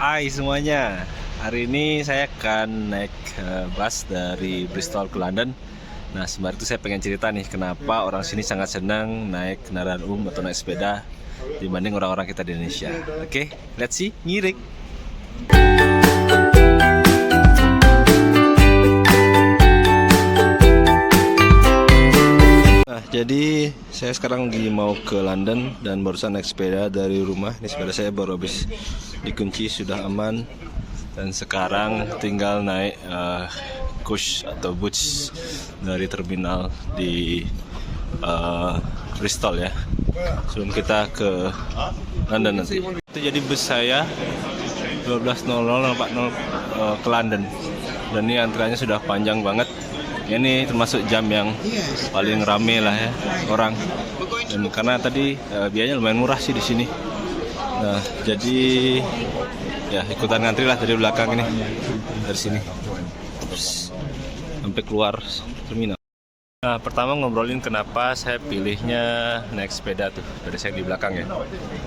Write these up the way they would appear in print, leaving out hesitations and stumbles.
Hai semuanya, hari ini saya akan naik bus dari Bristol ke London. Nah, sembari itu saya pengen cerita nih, kenapa orang sini sangat senang naik kendaraan umum atau naik sepeda dibanding orang-orang kita di Indonesia. Oke, let's see, ngirik. Nah, jadi saya sekarang lagi mau ke London dan barusan naik sepeda dari rumah. Ini sepeda saya baru habis dikunci, sudah aman. Dan sekarang tinggal naik coach atau bus dari terminal di Bristol ya. Sebelum kita ke London nanti. Itu jadi bus saya 12.00 ke London. Dan ini antriannya sudah panjang banget. Ini termasuk jam yang paling rame lah ya orang. Dan karena tadi biayanya lumayan murah sih di sini. Nah, jadi ya ikutan ngantri lah dari belakang ini, dari sini sampai keluar terminal. Nah, pertama ngobrolin kenapa saya pilihnya naik sepeda tuh dari saya di belakang ya.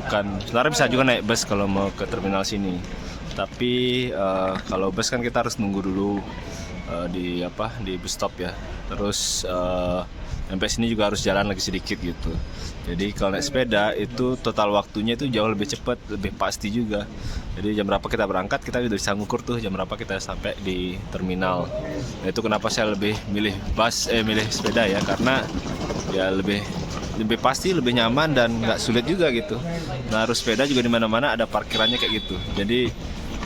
Bukan, sebenarnya bisa juga naik bus kalau mau ke terminal sini. Tapi kalau bus kan kita harus nunggu dulu di bus stop ya. Terus sampai sini juga harus jalan lagi sedikit gitu. Jadi kalau naik sepeda itu total waktunya itu jauh lebih cepat, lebih pasti juga. Jadi jam berapa kita berangkat kita udah bisa ngukur tuh jam berapa kita sampai di terminal. Nah, itu kenapa saya lebih milih milih sepeda ya, karena ya lebih pasti, lebih nyaman dan nggak sulit juga gitu. Nah, harus sepeda juga di mana-mana ada parkirannya kayak gitu. Jadi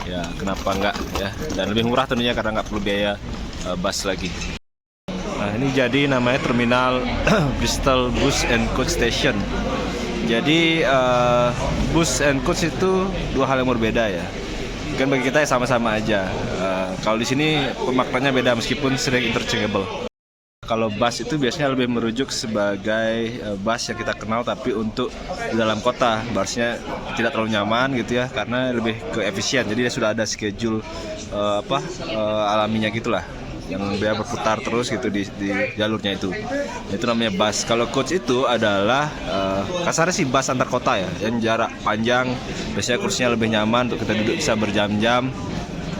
ya kenapa nggak ya, dan lebih murah tentunya karena nggak perlu biaya bus lagi. Nah, ini jadi namanya terminal Bristol Bus and Coach Station. Jadi bus and coach itu dua hal yang berbeda ya. Mungkin bagi kita ya sama-sama aja. Kalau di sini pemaknaannya beda meskipun sering interchangeable. Kalau bus itu biasanya lebih merujuk sebagai bus yang kita kenal tapi untuk di dalam kota. Busnya tidak terlalu nyaman gitu ya, karena lebih ke efisien. Jadi dia sudah ada schedule alaminya gitulah, yang biar berputar terus gitu di jalurnya itu. Itu namanya bus. Kalau coach itu adalah kasarnya sih bus antar kota ya, yang jarak panjang, biasanya kursinya lebih nyaman untuk kita duduk bisa berjam-jam,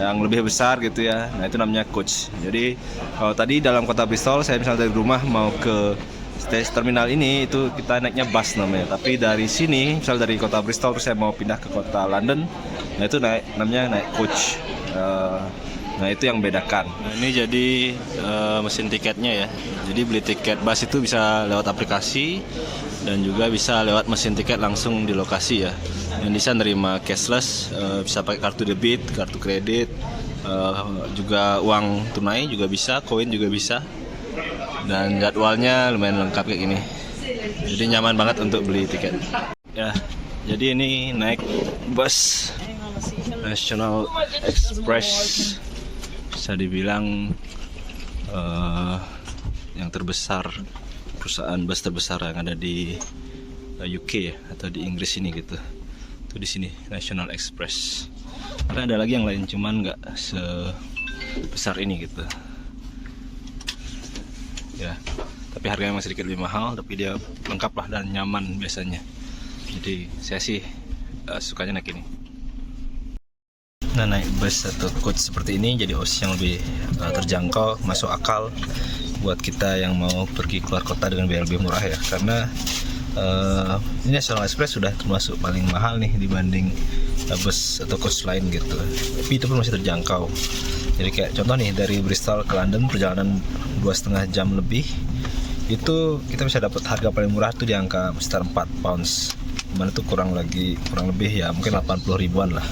yang lebih besar gitu ya. Nah, itu namanya coach. Jadi kalau tadi dalam kota Bristol, saya misalnya dari rumah mau ke terminal ini, itu kita naiknya bus namanya. Tapi dari sini, misalnya dari kota Bristol terus saya mau pindah ke kota London, nah itu namanya naik coach. Nah, itu yang bedakan. Nah, ini jadi mesin tiketnya ya. Jadi beli tiket bus itu bisa lewat aplikasi dan juga bisa lewat mesin tiket langsung di lokasi ya. Yang bisa nerima cashless, bisa pakai kartu debit, kartu kredit, juga uang tunai juga bisa, koin juga bisa. Dan jadwalnya lumayan lengkap kayak gini. Jadi nyaman banget untuk beli tiket. Ya, jadi ini naik bus National Express, bisa dibilang yang terbesar, perusahaan bus terbesar yang ada di UK ya, atau di Inggris ini gitu. Itu di sini National Express. Ada lagi yang lain, cuman nggak sebesar ini gitu. Ya, tapi harganya masih sedikit lebih mahal, tapi dia lengkap lah dan nyaman biasanya. Jadi saya sih sukanya naik ini. Nah, naik bus atau coach seperti ini jadi opsi yang lebih terjangkau, masuk akal buat kita yang mau pergi keluar kota dengan biaya lebih murah ya. Karena ini National Express sudah termasuk paling mahal nih dibanding bus atau coach lain gitu. Tapi itu pun masih terjangkau. Jadi kayak contoh nih, dari Bristol ke London perjalanan 2,5 jam lebih, itu kita bisa dapat harga paling murah tuh di angka sekitar 4 pounds. Mana tuh kurang lebih ya mungkin 80 ribuan lah.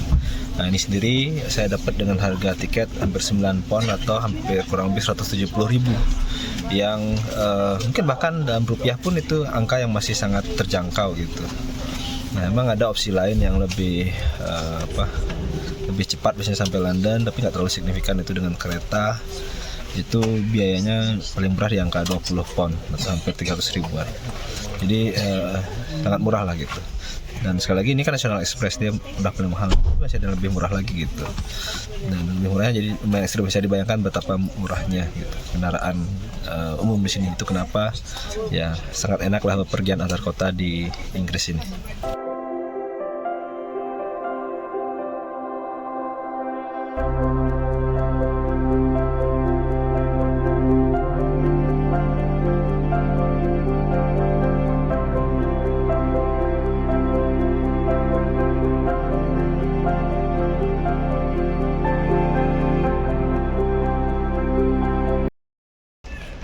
Nah, ini sendiri saya dapat dengan harga tiket hampir 9 pound atau hampir kurang lebih 170 ribu, yang mungkin bahkan dalam rupiah pun itu angka yang masih sangat terjangkau gitu. Nah, emang ada opsi lain yang lebih lebih cepat biasanya sampai London, tapi nggak terlalu signifikan, itu dengan kereta. Itu biayanya paling murah di angka 20 pound atau hampir 300 ribuan. Jadi sangat murah lah gitu. Dan sekali lagi ini kan National Express, dia udah paling mahal, masih ada lebih murah lagi gitu. Dan lebih murahnya jadi bisa dibayangkan betapa murahnya gitu kendaraan umum di sini. Itu kenapa ya sangat enak lah bepergian antar kota di Inggris ini.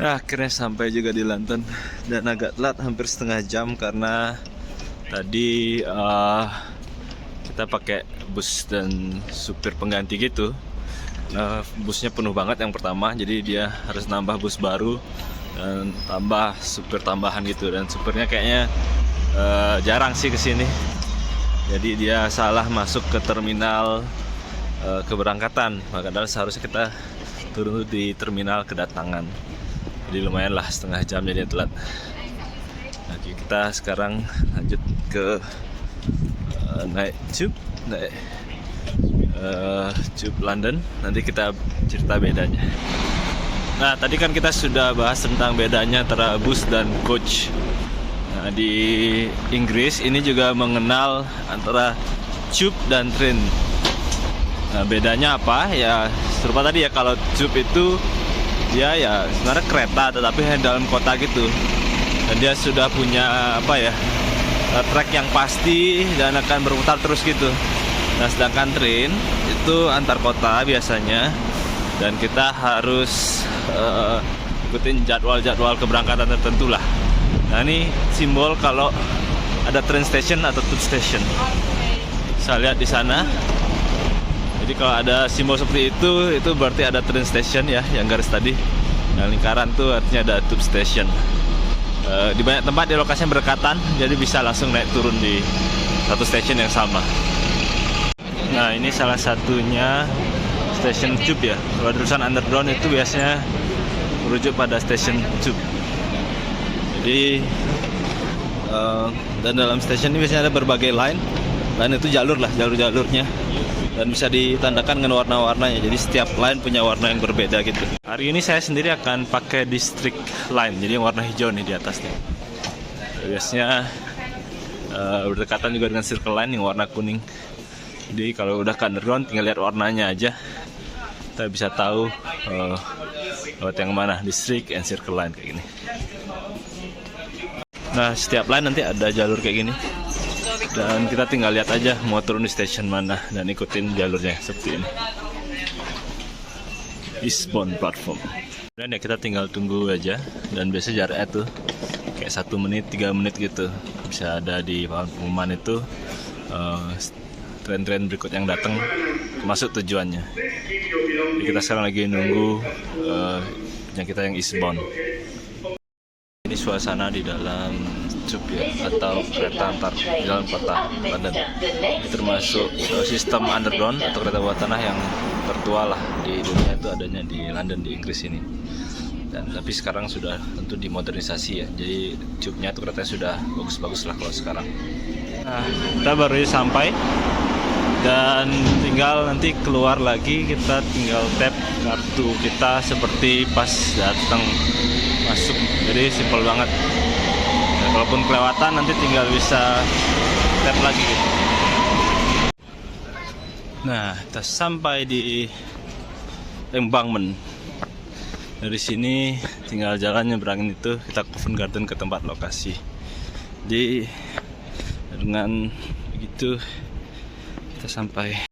Akhirnya sampai juga di London dan agak telat hampir setengah jam karena tadi kita pakai bus dan supir pengganti gitu. Busnya penuh banget yang pertama, jadi dia harus nambah bus baru dan tambah supir tambahan gitu, dan supirnya kayaknya jarang sih kesini. Jadi dia salah masuk ke terminal keberangkatan, padahal seharusnya kita turun di terminal kedatangan. Jadi lumayan lah setengah jam jadi telat. Nah, kita sekarang lanjut ke naik tube London. Nanti kita cerita bedanya. Nah, tadi kan kita sudah bahas tentang bedanya antara bus dan coach. Nah, di Inggris ini juga mengenal antara tube dan train. Nah, bedanya apa? Ya serupa tadi ya, kalau tube itu dia ya sebenarnya kereta tetapi dalam kota gitu. Dan dia sudah punya track yang pasti dan akan berputar terus gitu. Nah, sedangkan train itu antar kota biasanya, dan kita harus ikutin jadwal-jadwal keberangkatan tertentu lah. Nah, ini simbol kalau ada train station atau tube station. Saya lihat di sana. Jadi kalau ada simbol seperti itu berarti ada train station ya, yang garis tadi. Yang lingkaran tuh artinya ada tube station. Di banyak tempat di lokasi yang berdekatan, jadi bisa langsung naik turun di satu station yang sama. Nah, ini salah satunya station tube ya. Kalau tulisan underground itu biasanya merujuk pada station tube. Jadi dan dalam station ini biasanya ada berbagai line. Line itu jalur-jalurnya. Dan bisa ditandakan dengan warna-warnanya. Jadi setiap line punya warna yang berbeda gitu. Hari ini saya sendiri akan pakai district line, jadi yang warna hijau nih di atasnya. Biasanya berdekatan juga dengan circle line yang warna kuning. Jadi kalau udah ke underground tinggal lihat warnanya aja, kita bisa tahu lewat yang mana, district and circle line kayak gini. Nah, setiap line nanti ada jalur kayak gini. Dan kita tinggal lihat aja mau turun di station mana dan ikutin jalurnya seperti ini. Eastbound platform. Dan ya kita tinggal tunggu aja, dan biasanya jaraknya tuh kayak 1 menit, 3 menit gitu. Bisa ada di pengumuman itu tren-tren berikut yang datang masuk tujuannya. Jadi kita sekarang lagi nunggu yang kita yang eastbound. Ini suasana di dalam tube ya, atau kereta antar di dalam kota London. Ini termasuk sistem underground atau kereta bawah tanah yang tertua lah di dunia, itu adanya di London, di Inggris ini. Dan tapi sekarang sudah tentu dimodernisasi ya, jadi tube-nya itu keretanya sudah bagus-bagus lah kalau sekarang. Nah, kita baru sampai dan tinggal nanti keluar lagi, kita tinggal tap kartu kita seperti pas datang masuk, jadi simpel banget. Nah, kalaupun kelewatan nanti tinggal bisa tap lagi gitu. Nah, kita sampai di Embankment. Dari sini tinggal jalan nyebrangin itu, kita ke Covent Garden ke tempat lokasi. Jadi dengan begitu kita sampai.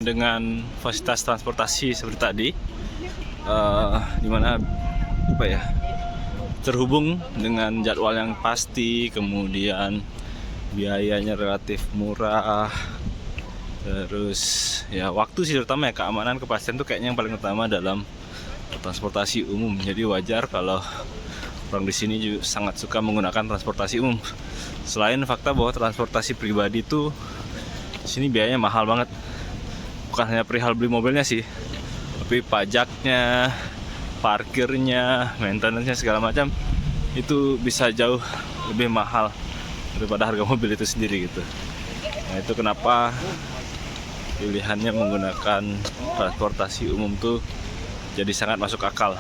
Dengan fasilitas transportasi seperti tadi, dimana terhubung dengan jadwal yang pasti, kemudian biayanya relatif murah, terus ya waktu sih terutama ya, keamanan, kepastian itu kayaknya yang paling utama dalam transportasi umum. Jadi wajar kalau orang di sini juga sangat suka menggunakan transportasi umum. Selain fakta bahwa transportasi pribadi itu di sini biayanya mahal banget. Bukan hanya perihal beli mobilnya sih, Tapi pajaknya, parkirnya, maintenance-nya segala macam itu bisa jauh lebih mahal daripada harga mobil itu sendiri gitu. Nah, itu kenapa pilihannya menggunakan transportasi umum tuh jadi sangat masuk akal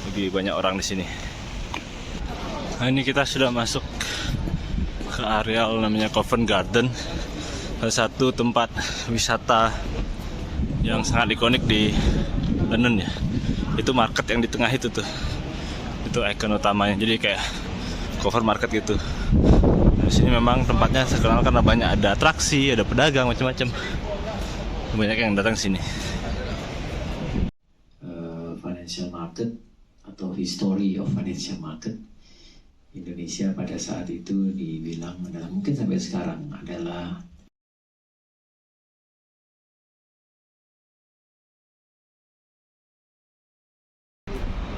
bagi banyak orang di sini. Nah, ini kita sudah masuk ke areal namanya Covent Garden, salah satu tempat wisata yang sangat ikonik di London ya. Itu market yang di tengah itu tuh, itu ikon utamanya. Jadi kayak cover market gitu. Nah, di sini memang tempatnya terkenal karena banyak ada atraksi, ada pedagang macam-macam. Banyak yang datang sini. Financial market atau history of financial market Indonesia pada saat itu dibilang adalah, mungkin sampai sekarang adalah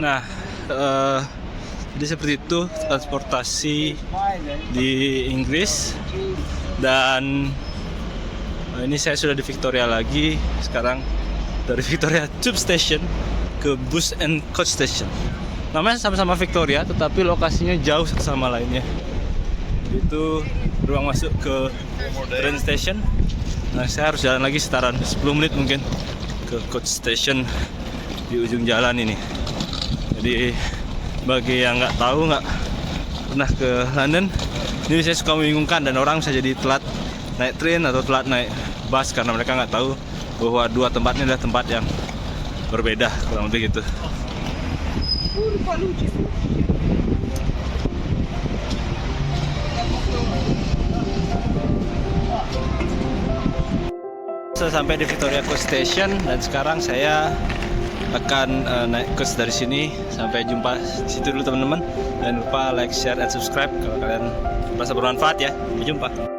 Nah, jadi seperti itu transportasi di Inggris. Dan ini saya sudah di Victoria lagi. Sekarang dari Victoria Tube Station ke Bus and Coach Station. Namanya sama-sama Victoria, tetapi lokasinya jauh satu sama lainnya. Itu ruang masuk ke train station. Nah, saya harus jalan lagi sekitaran 10 menit mungkin ke Coach Station di ujung jalan ini. Jadi bagi yang nggak tahu, nggak pernah ke London, ini saya suka membingungkan dan orang bisa jadi telat naik train atau telat naik bus karena mereka nggak tahu bahwa dua tempat ini adalah tempat yang berbeda, kurang lebih gitu. Saya sampai di Victoria Coach Station dan sekarang saya akan naik coach dari sini. Sampai jumpa di situ dulu teman-teman. Jangan lupa like, share, dan subscribe kalau kalian merasa bermanfaat ya. Sampai jumpa.